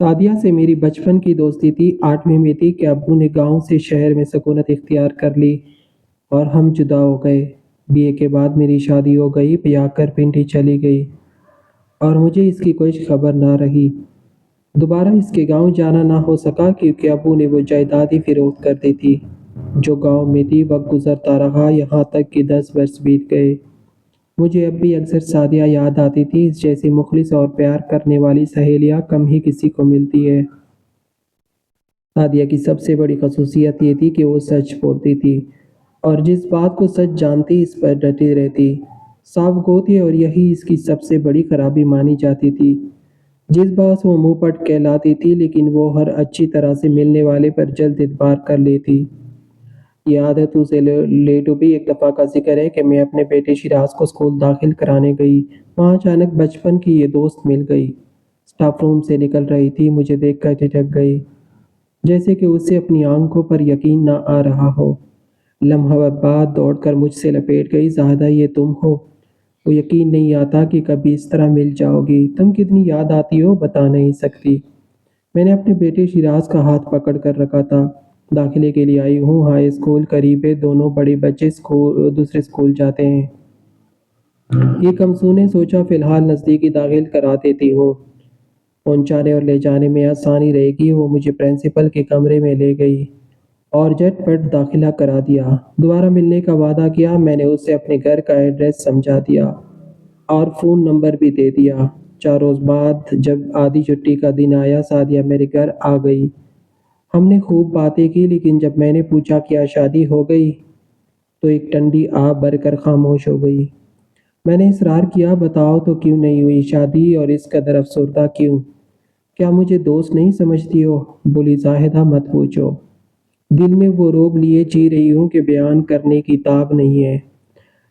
سعدیہ سے میری بچپن کی دوستی تھی۔ 8ویں میں تھی کہ ابو نے گاؤں سے شہر میں سکونت اختیار کر لی اور ہم جدا ہو گئے۔ BA کے بعد میری شادی ہو گئی، بیاہ کر پنڈی چلی گئی اور مجھے اس کی کوئی خبر نہ رہی۔ دوبارہ اس کے گاؤں جانا نہ ہو سکا کیونکہ ابو نے وہ جائیداد ہی فروخت کر دی تھی جو گاؤں میں تھی۔ وقت گزرتا رہا، یہاں تک کہ 10 برس بیت گئے۔ مجھے اب بھی اکثر سعدیہ یاد آتی تھی۔ اس جیسی مخلص اور پیار کرنے والی سہیلیاں کم ہی کسی کو ملتی ہے۔ سعدیہ کی سب سے بڑی خصوصیت یہ تھی کہ وہ سچ بولتی تھی اور جس بات کو سچ جانتی اس پر ڈٹی رہتی۔ صاف گو تھی اور یہی اس کی سب سے بڑی خرابی مانی جاتی تھی۔ جس بات وہ منہ پٹ کہلاتی تھی لیکن وہ ہر اچھی طرح سے ملنے والے پر جلد اعتبار کر لیتی۔ یہ عادت اسے لے ڈوبی۔ ایک دفعہ کا ذکر ہے کہ میں اپنے بیٹے شیراز کو اسکول داخل کرانے گئی۔ وہاں اچانک بچپن کی یہ دوست مل گئی۔ اسٹاف روم سے نکل رہی تھی، مجھے دیکھ کر ٹھٹک گئی، جیسے کہ اسے اپنی آنکھوں پر یقین نہ آ رہا ہو۔ لمحہ بعد دوڑ کر مجھ سے لپیٹ گئی۔ زاہدہ یہ تم ہو؟ وہ یقین نہیں آتا کہ کبھی اس طرح مل جاؤ گی۔ تم کتنی یاد آتی ہو بتا نہیں سکتی۔ میں نے اپنے بیٹے شیراز کا ہاتھ پکڑ کر رکھا تھا۔ داخلے کے لیے آئی ہوں، ہائی اسکول قریب ہے، دونوں بڑے بچے دوسرے اسکول جاتے ہیں۔ یہ کمسو نے سوچا فی الحال نزدیکی داخل کرا دیتی ہوں، پہنچانے اور لے جانے میں آسانی رہے گی۔ وہ مجھے پرنسپل کے کمرے میں لے گئی اور جھٹ پٹ داخلہ کرا دیا۔ دوبارہ ملنے کا وعدہ کیا۔ میں نے اسے اپنے گھر کا ایڈریس سمجھا دیا اور فون نمبر بھی دے دیا۔ 4 روز بعد جب آدھی چھٹی کا دن آیا، سعدیہ میرے گھر آ گئی۔ ہم نے خوب باتیں کی لیکن جب میں نے پوچھا کیا شادی ہو گئی تو ایک ٹھنڈی آب بھر کر خاموش ہو گئی۔ میں نے اصرار کیا بتاؤ تو کیوں نہیں ہوئی شادی اور اس قدر افسردہ کیوں؟ کیا مجھے دوست نہیں سمجھتی ہو؟ بولی زاہدہ مت پوچھو، دل میں وہ روگ لیے جی رہی ہوں کہ بیان کرنے کی تاب نہیں ہے،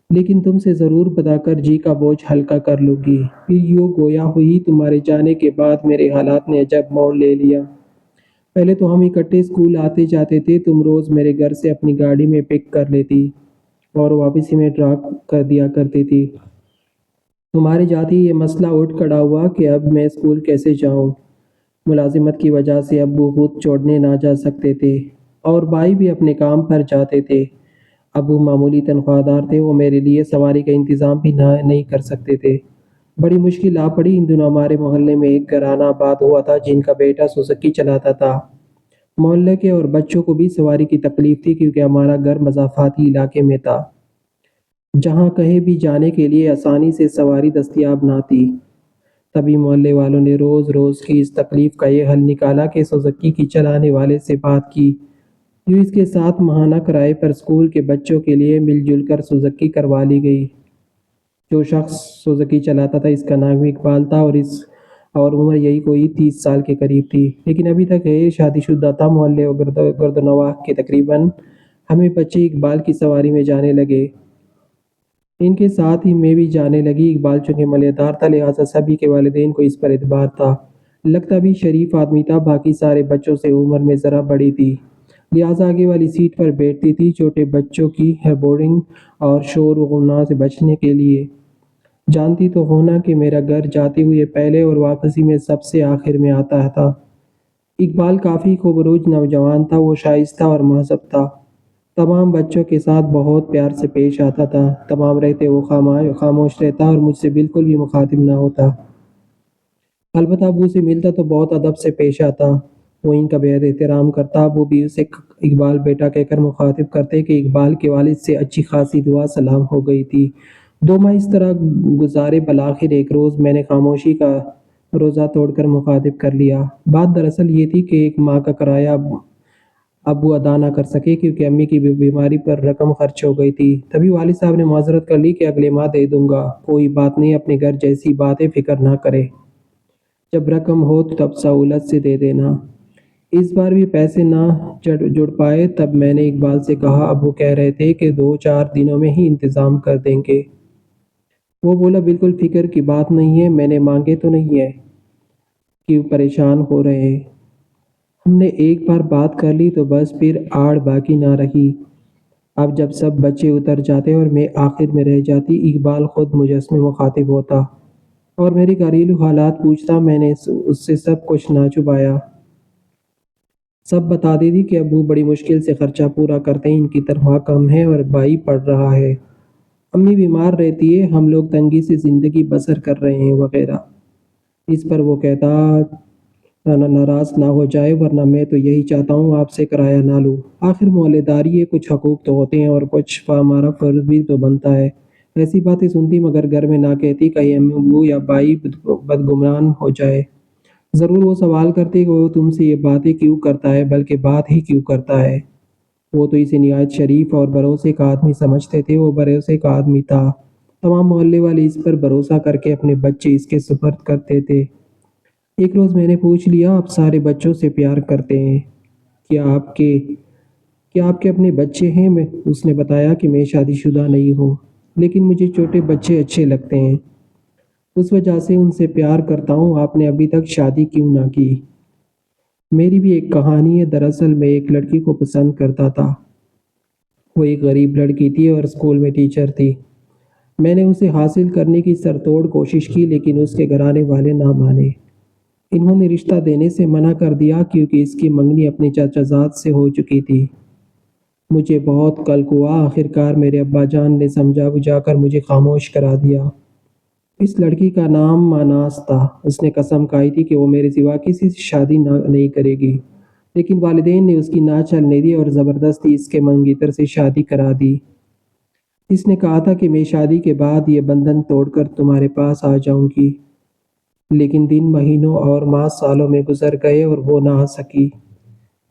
لیکن تم سے ضرور بتا کر جی کا بوجھ ہلکا کر لوں گی۔ پھر یوں گویا ہوئی تمہارے جانے کے بعد میرے حالات نے عجب موڑ لے لیا۔ پہلے تو ہم اکٹھے اسکول آتے جاتے تھے، تم روز میرے گھر سے اپنی گاڑی میں پک کر لیتی اور واپسی میں ڈراپ کر دیا کرتی تھی۔ تمہارے جاتے ہی یہ مسئلہ اٹھ کھڑا ہوا کہ اب میں اسکول کیسے جاؤں۔ ملازمت کی وجہ سے ابو خود چھوڑنے نہ جا سکتے تھے اور بھائی بھی اپنے کام پر جاتے تھے۔ ابو معمولی تنخواہ دار تھے، وہ میرے لیے سواری کا انتظام بھی نہیں کر سکتے تھے۔ بڑی مشکل آ پڑی۔ ان دنوں ہمارے محلے میں ایک گھرانہ آباد ہوا تھا جن کا بیٹا سوزوکی چلاتا تھا۔ محلے کے اور بچوں کو بھی سواری کی تکلیف تھی کیونکہ ہمارا گھر مضافاتی علاقے میں تھا جہاں کہیں بھی جانے کے لیے آسانی سے سواری دستیاب نہ تھی۔ تبھی محلے والوں نے روز روز کی اس تکلیف کا یہ حل نکالا کہ سوزوکی کی چلانے والے سے بات کی۔ یوں اس کے ساتھ ماہانہ کرائے پر اسکول کے بچوں کے لیے مل جل کر سوزوکی کروا لی گئی۔ جو شخص سوزوکی چلاتا تھا اس کا نام اقبال تھا اور عمر یہی کوئی 30 سال کے قریب تھی، لیکن ابھی تک غیر شادی شدہ تھا۔ محلے اور گرد و نواح کے تقریباً ہمیں بچے اقبال کی سواری میں جانے لگے۔ ان کے ساتھ ہی میں بھی جانے لگی۔ اقبال چونکہ مالدار تھا لہٰذا سبھی کے والدین کو اس پر اعتبار تھا۔ لگتا بھی شریف آدمی تھا، باقی سارے بچوں سے عمر میں ذرا بڑی تھی لہٰذا آگے والی سیٹ پر بیٹھتی تھی۔ چھوٹے بچوں کی بورڈنگ اور شور و غنہ سے بچنے کے لیے جانتی تو ہونا کہ میرا گھر جاتے ہوئے پہلے اور واپسی میں سب سے آخر میں آتا تھا۔ اقبال کافی خوبروج نوجوان تھا، وہ شائستہ اور مہذب تھا، تمام بچوں کے ساتھ بہت پیار سے پیش آتا تھا، تمام رہتے وہ خاموش رہتا اور مجھ سے بالکل بھی مخاطب نہ ہوتا۔ البتہ ابو سے ملتا تو بہت ادب سے پیش آتا، وہ ان کا بےحد احترام کرتا۔ ابو بھی اسے اقبال بیٹا کہہ کر مخاطب کرتے کہ اقبال کے والد سے اچھی خاصی دعا سلام ہو گئی تھی۔ 2 ماہ اس طرح گزارے، بالآخر ایک روز میں نے خاموشی کا روزہ توڑ کر مخاطب کر لیا۔ بات دراصل یہ تھی کہ 1 ماہ کا کرایہ ابو ادا نہ کر سکے کیونکہ امی کی بیماری پر رقم خرچ ہو گئی تھی۔ تبھی والد صاحب نے معذرت کر لی کہ اگلے ماہ دے دوں گا، کوئی بات نہیں، اپنے گھر جیسی بات ہے، فکر نہ کرے، جب رقم ہو تو تب سہولت سے دے دینا۔ اس بار بھی پیسے نہ جڑ پائے۔ تب میں نے اقبال سے کہا ابو کہہ رہے تھے کہ 2-4 دنوں میں ہی انتظام کر دیں گے۔ وہ بولا بالکل فکر کی بات نہیں ہے، میں نے مانگے تو نہیں ہے، کیوں پریشان ہو رہے ہیں؟ ہم نے ایک بار بات کر لی تو بس پھر آڑ باقی نہ رہی۔ اب جب سب بچے اتر جاتے اور میں آخر میں رہ جاتی، اقبال خود مجھ سے مخاطب ہوتا۔ اور میری گھریلو حالات پوچھتا۔ میں نے اس سے سب کچھ نہ چھپایا، سب بتا دی تھی کہ ابو بڑی مشکل سے خرچہ پورا کرتے ہیں، ان کی تنخواہ کم ہے اور بھائی پڑھ رہا ہے، امی بیمار رہتی ہے، ہم لوگ تنگی سے زندگی بسر کر رہے ہیں وغیرہ۔ اس پر وہ کہتا ناراض نہ ہو جائے، ورنہ میں تو یہی چاہتا ہوں آپ سے کرایہ نہ لوں، آخر محلے داری ہے، کچھ حقوق تو ہوتے ہیں اور کچھ ہمارا فرض بھی تو بنتا ہے۔ ایسی باتیں سنتی مگر گھر میں نہ کہتی، کہیں امی ابو یا بھائی بدگمان ہو جائے۔ ضرور وہ سوال کرتے کہ وہ تم سے یہ باتیں کیوں کرتا ہے، بلکہ بات ہی کیوں کرتا ہے۔ وہ تو اسے نہایت شریف اور بھروسے کا آدمی سمجھتے تھے، وہ بھروسے کا آدمی تھا، تمام محلے والے اس پر بھروسہ کر کے اپنے بچے اس کے سپرد کرتے تھے۔ ایک روز میں نے پوچھ لیا، آپ سارے بچوں سے پیار کرتے ہیں، کیا آپ کے کیا آپ کے اپنے بچے ہیں؟ اس نے بتایا کہ میں شادی شدہ نہیں ہوں، لیکن مجھے چھوٹے بچے اچھے لگتے ہیں، اس وجہ سے ان سے پیار کرتا ہوں۔ آپ نے ابھی تک شادی کیوں نہ کی؟ میری بھی ایک کہانی ہے، دراصل میں ایک لڑکی کو پسند کرتا تھا، وہ ایک غریب لڑکی تھی اور اسکول میں ٹیچر تھی۔ میں نے اسے حاصل کرنے کی سرتوڑ کوشش کی، لیکن اس کے گھرانے والے نہ مانے، انہوں نے رشتہ دینے سے منع کر دیا کیونکہ اس کی منگنی اپنے چچا زاد سے ہو چکی تھی۔ مجھے بہت قلق ہوا، آخرکار میرے ابا جان نے سمجھا بجھا کر مجھے خاموش کرا دیا۔ اس لڑکی کا نام ماناس تھا، اس نے قسم کھائی تھی کہ وہ میرے سوا کسی سے شادی نہیں کرے گی، لیکن والدین نے اس کی نہ چلنے دی اور زبردستی اس کے منگیتر سے شادی کرا دی۔ اس نے کہا تھا کہ میں شادی کے بعد یہ بندھن توڑ کر تمہارے پاس آ جاؤں گی، لیکن دن مہینوں اور ماہ سالوں میں گزر گئے اور وہ نہ آ سکی۔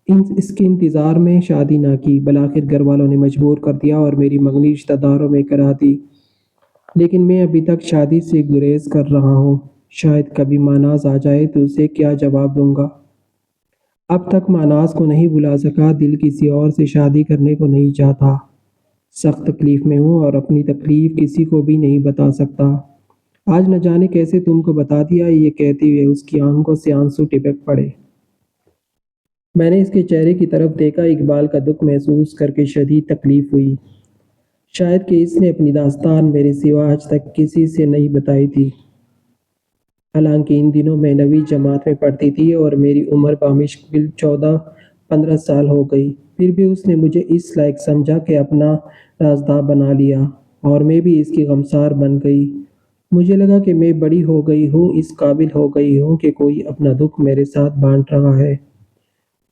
اس کے انتظار میں شادی نہ کی، بالآخر گھر والوں نے مجبور کر دیا اور میری منگنی رشتہ داروں میں کرا دی، لیکن میں ابھی تک شادی سے گریز کر رہا ہوں۔ شاید کبھی ماناز آ جائے تو اسے کیا جواب دوں گا۔ اب تک ماناز کو نہیں بلا سکا، دل کسی اور سے شادی کرنے کو نہیں چاہتا، سخت تکلیف میں ہوں اور اپنی تکلیف کسی کو بھی نہیں بتا سکتا۔ آج نہ جانے کیسے تم کو بتا دیا، یہ کہتے ہوئے اس کی آنکھوں سے آنسو ٹپک پڑے۔ میں نے اس کے چہرے کی طرف دیکھا، اقبال کا دکھ محسوس کر کے شدید تکلیف ہوئی، شاید کہ اس نے اپنی داستان میرے سوا آج تک کسی سے نہیں بتائی تھی۔ حالانکہ ان دنوں میں 9ویں جماعت میں پڑھتی تھی اور میری عمر بامشکل 14-15 سال ہو گئی، پھر بھی اس نے مجھے اس لائق سمجھا کہ اپنا رازدار بنا لیا، اور میں بھی اس کی غمسار بن گئی۔ مجھے لگا کہ میں بڑی ہو گئی ہوں، اس قابل ہو گئی ہوں کہ کوئی اپنا دکھ میرے ساتھ بانٹ رہا ہے۔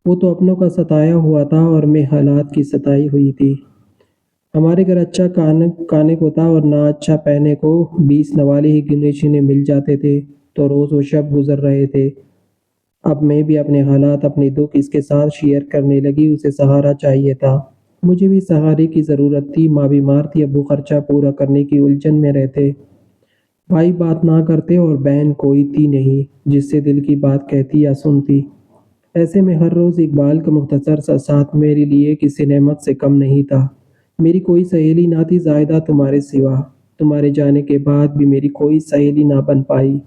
وہ تو اپنوں کا ستایا ہوا تھا اور میں حالات کی ستائی ہوئی تھی۔ ہمارے گھر اچھا کھانے کو تھا اور نہ اچھا پہننے کو، 20 نوالے ہی گنے چنے مل جاتے تھے تو روز و شب گزر رہے تھے۔ اب میں بھی اپنے حالات، اپنے دکھ اس کے ساتھ شیئر کرنے لگی، اسے سہارا چاہیے تھا، مجھے بھی سہارے کی ضرورت تھی۔ ماں بیمار تھی، ابو خرچہ پورا کرنے کی الجھن میں رہتے، بھائی بات نہ کرتے اور بہن کوئی تھی نہیں جس سے دل کی بات کہتی یا سنتی۔ ایسے میں ہر روز اقبال کا مختصر سا ساتھ میرے لیے کسی نعمت سے کم نہیں تھا۔ میری کوئی سہیلی نہ تھی زاہدہ تمہارے سوا، تمہارے جانے کے بعد بھی میری کوئی سہیلی نہ بن پائی،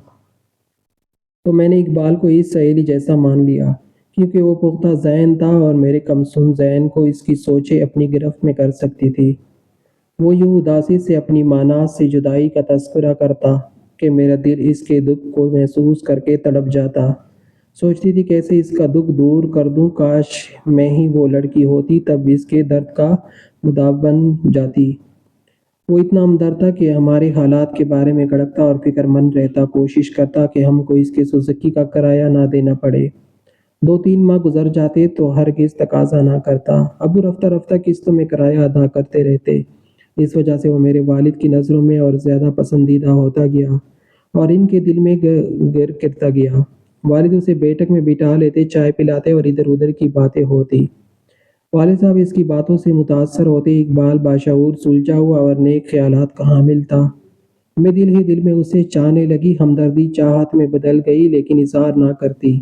تو میں نے اقبال کو اس سہیلی جیسا مان لیا، کیونکہ وہ پختہ ذہن تھا اور میرے کمسن ذہن کو اس کی سوچیں اپنی گرفت میں کر سکتی تھی۔ وہ یوں اداسی سے اپنی ماناس سے جدائی کا تذکرہ کرتا کہ میرا دل اس کے دکھ کو محسوس کر کے تڑپ جاتا، سوچتی تھی کیسے اس کا دکھ دور کر دوں، کاش میں ہی وہ لڑکی ہوتی، تب اس کے درد کا مداو بن جاتی۔ وہ اتنا ہمدرد تھا کہ ہمارے حالات کے بارے میں کڑکتا اور فکر مند رہتا، کوشش کرتا کہ ہم کو اس کے سوزوکی کا کرایہ نہ دینا پڑے۔ 2-3 ماہ گزر جاتے تو ہرگز تقاضا نہ کرتا، ابو رفتہ رفتہ قسطوں میں کرایہ ادا کرتے رہتے۔ اس وجہ سے وہ میرے والد کی نظروں میں اور زیادہ پسندیدہ ہوتا گیا اور ان کے دل میں گر کرتا گیا۔ والد اسے بیٹھک میں بٹھا لیتے، چائے پلاتے اور ادھر ادھر کی باتیں ہوتی۔ والد صاحب اس کی باتوں سے متاثر ہوتے، اقبال باشعور سلجھا ہوا اور نیک خیالات کا حامل تھا۔ میں دل ہی دل میں اسے چاہنے لگی، ہمدردی چاہت میں بدل گئی، لیکن اظہار نہ کرتی۔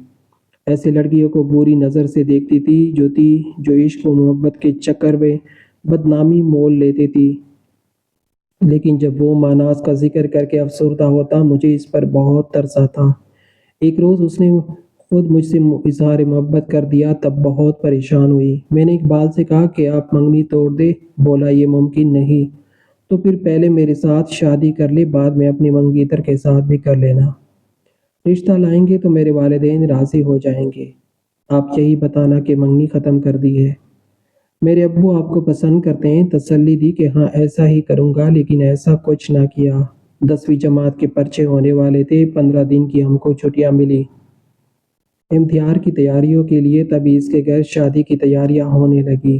ایسے لڑکیوں کو بری نظر سے دیکھتی تھی جو عشق و محبت کے چکر میں بدنامی مول لیتی تھی، لیکن جب وہ ماناس کا ذکر کر کے افسردہ ہوتا، مجھے اس پر بہت ترس آتا۔ ایک روز اس نے خود مجھ سے اظہار محبت کر دیا، تب بہت پریشان ہوئی۔ میں نے اقبال سے کہا کہ آپ منگنی توڑ دے، بولا یہ ممکن نہیں، تو پھر پہلے میرے ساتھ شادی کر لی، بعد میں اپنی منگیتر کے ساتھ بھی کر لینا۔ رشتہ لائیں گے تو میرے والدین راضی ہو جائیں گے۔ آپ یہی بتانا کہ منگنی ختم کر دی ہے۔ میرے ابو آپ کو پسند کرتے ہیں۔ تسلی دی کہ ہاں ایسا ہی کروں گا، لیکن ایسا کچھ نہ کیا۔ 10ویں جماعت کے پرچے ہونے والے تھے۔ 15 دن کی ہم کو چھٹیاں ملی امتحان کی تیاریوں کے لیے۔ تبھی اس کے گھر شادی کی تیاریاں ہونے لگی۔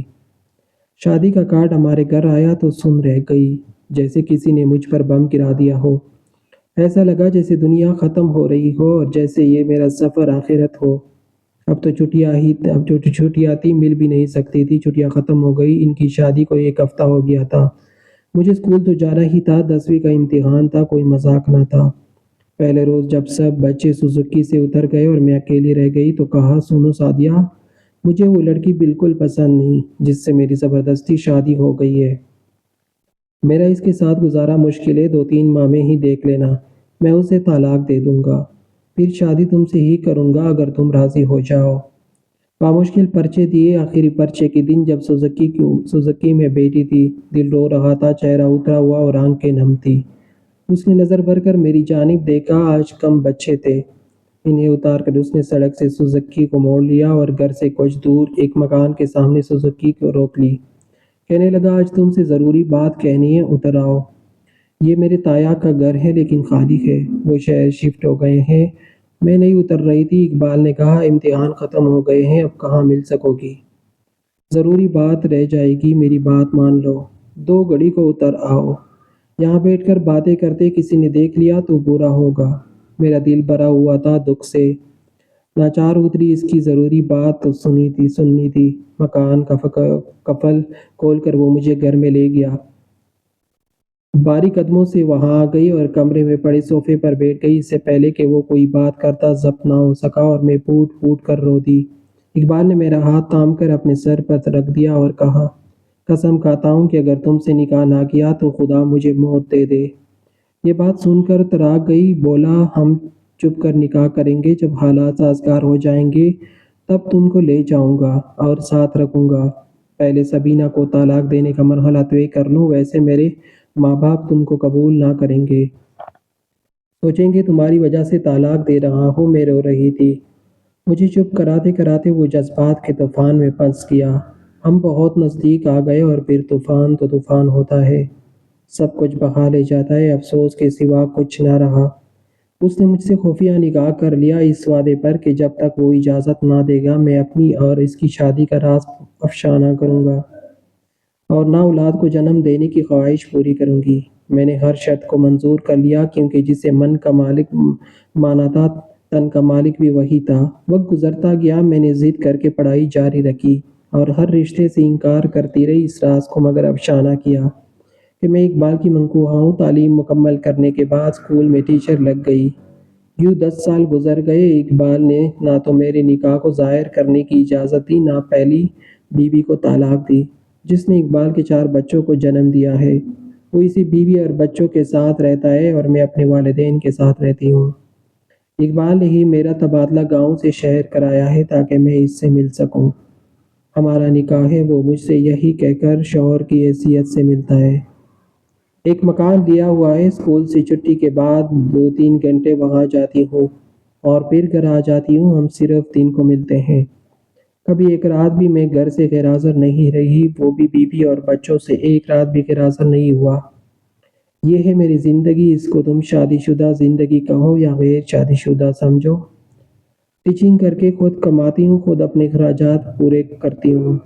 شادی کا کارڈ ہمارے گھر آیا تو سن رہ گئی، جیسے کسی نے مجھ پر بم گرا دیا ہو۔ ایسا لگا جیسے دنیا ختم ہو رہی ہو اور جیسے یہ میرا سفر آخرت ہو۔ اب جو چھٹیاں تھی مل بھی نہیں سکتی تھی، چھٹیاں ختم ہو گئی۔ ان کی شادی کو 1 ہفتہ ہو گیا تھا۔ مجھے اسکول تو جانا ہی تھا، 10ویں کا امتحان تھا، کوئی مذاق نہ تھا۔ پہلے روز جب سب بچے سوزوکی سے اتر گئے اور میں اکیلی رہ گئی تو کہا، سنو سعدیہ، مجھے وہ لڑکی بالکل پسند نہیں جس سے میری زبردستی شادی ہو گئی ہے۔ میرا اس کے ساتھ گزارا مشکل ہے، 2-3 ماہ میں ہی دیکھ لینا، میں اسے طلاق دے دوں گا، پھر شادی تم سے ہی کروں گا اگر تم راضی ہو جاؤ۔ بامشکل پرچے دیے۔ آخری پرچے کے دن جب سوزوکی میں بیٹھی تھی، دل رو رہا تھا، چہرہ اترا ہوا اور آنکھیں نم تھی۔ اس نے نظر بھر کر میری جانب دیکھا۔ آج کم بچے تھے۔ انہیں اتار کر اس نے سڑک سے سوزوکی کو موڑ لیا اور گھر سے کچھ دور ایک مکان کے سامنے سوزوکی کو روک لی۔ کہنے لگا، آج تم سے ضروری بات کہنی ہے، اتر آؤ۔ یہ میرے تایا کا گھر ہے لیکن خالی ہے، وہ شہر شفٹ ہو گئے ہیں۔ میں نہیں اتر رہی تھی۔ اقبال نے کہا، امتحان ختم ہو گئے ہیں، اب کہاں مل سکو گی؟ ضروری بات رہ جائے گی، میری بات مان لو۔ 2 گھڑی کو اتر آؤ۔ یہاں بیٹھ کر باتیں کرتے کسی نے دیکھ لیا تو برا ہوگا۔ میرا دل بھرا ہوا تھا دکھ سے۔ ناچار اتری، اس کی ضروری بات تو سننی تھی۔ مکان کا قفل کھول کر وہ مجھے گھر میں لے گیا۔ باری قدموں سے وہاں آ گئی اور کمرے میں پڑے صوفے پر بیٹھ گئی۔ اس سے پہلے کہ وہ کوئی بات کرتا ضبط نہ ہو سکا اور میں پھوٹ پھوٹ کر رو دی۔ اقبال نے میرا ہاتھ تھام کر اپنے سر پر رکھ دیا اور کہا، قسم کھاتا ہوں کہ اگر تم سے نکاح نہ کیا تو خدا مجھے موت دے دے۔ یہ بات سن کر تراک گئی۔ بولا، ہم چھپ کر نکاح کریں گے، جب حالات سازگار ہو جائیں گے تب تم کو لے جاؤں گا اور ساتھ رکھوں گا۔ پہلے سبینہ کو طلاق دینے کا مرحلہ طے کر لوں، ویسے میرے ماں باپ تم کو قبول نہ کریں گے، سوچیں گے تمہاری وجہ سے طلاق دے رہا ہوں۔ میں رو رہی تھی۔ مجھے چپ کراتے کراتے وہ جذبات کے طوفان میں پھنس گیا۔ ہم بہت نزدیک آ گئے اور پھر طوفان تو طوفان ہوتا ہے، سب کچھ بہا لے جاتا ہے، افسوس کے سوا کچھ نہ رہا۔ اس نے مجھ سے خفیہ نکاح کر لیا، اس وعدے پر کہ جب تک وہ اجازت نہ دے گا میں اپنی اور اس کی شادی کا راز افشا نہ کروں گا اور نہ اولاد کو جنم دینے کی خواہش پوری کروں گی۔ میں نے ہر شرط کو منظور کر لیا، کیونکہ جسے من کا مالک مانا تھا تن کا مالک بھی وہی تھا۔ وقت گزرتا گیا، میں نے ضد کر کے پڑھائی جاری رکھی اور ہر رشتے سے انکار کرتی رہی، اس راز کو مگر افشا نہ کیا کہ میں اقبال کی منکوحہ ہوں۔ تعلیم مکمل کرنے کے بعد اسکول میں ٹیچر لگ گئی۔ یوں 10 سال گزر گئے۔ اقبال نے نہ تو میرے نکاح کو ظاہر کرنے کی اجازت دی، نہ پہلی بیوی کو طلاق دی جس نے اقبال کے 4 بچوں کو جنم دیا ہے۔ وہ اسی بیوی اور بچوں کے ساتھ رہتا ہے اور میں اپنے والدین کے ساتھ رہتی ہوں۔ اقبال نے ہی میرا تبادلہ گاؤں سے شہر کرایا ہے تاکہ میں اس سے مل سکوں۔ ہمارا نکاح ہے، وہ مجھ سے یہی کہہ کر شوہر کی حیثیت سے ملتا ہے۔ ایک مکان دیا ہوا ہے، اسکول سے چھٹی کے بعد 2-3 گھنٹے وہاں جاتی ہوں اور پھر گھر آ جاتی ہوں۔ ہم صرف دن کو ملتے ہیں۔ کبھی ایک رات بھی میں گھر سے غیر حاضر نہیں رہی، وہ بھی بیوی اور بچوں سے ایک رات بھی غیر حاضر نہیں ہوا۔ یہ ہے میری زندگی، اس کو تم شادی شدہ زندگی کہو یا غیر شادی شدہ سمجھو۔ ٹیچنگ کر کے خود کماتی ہوں، خود اپنے اخراجات پورے کرتی ہوں۔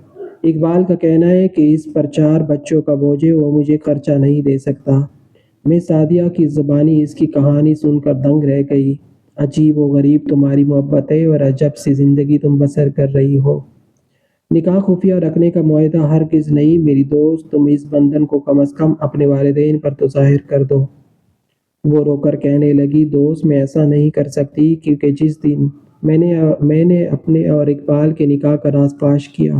اقبال کا کہنا ہے کہ اس پر 4 بچوں کا بوجھ ہے، وہ مجھے خرچہ نہیں دے سکتا۔ میں سعدیہ کی زبانی اس کی کہانی سن کر دنگ رہ گئی۔ عجیب و غریب تمہاری محبت ہے اور عجب سی زندگی تم بسر کر رہی ہو۔ نکاح خفیہ رکھنے کا معاہدہ ہرگز نہیں میری دوست، تم اس بندھن کو کم از کم اپنے والدین پر تو ظاہر کر دو۔ وہ رو کر کہنے لگی، دوست میں ایسا نہیں کر سکتی، کیونکہ جس دن میں نے اپنے اور اقبال کے نکاح کا راز فاش کیا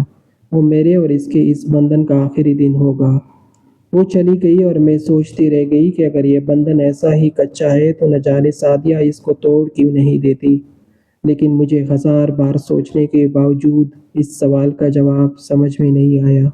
وہ میرے اور اس کے اس بندھن کا آخری دن ہوگا۔ وہ چلی گئی اور میں سوچتی رہ گئی کہ اگر یہ بندھن ایسا ہی کچا ہے تو نہ جانے سعدیہ اس کو توڑ کیوں نہیں دیتی۔ لیکن مجھے 1000 بار سوچنے کے باوجود اس سوال کا جواب سمجھ میں نہیں آیا۔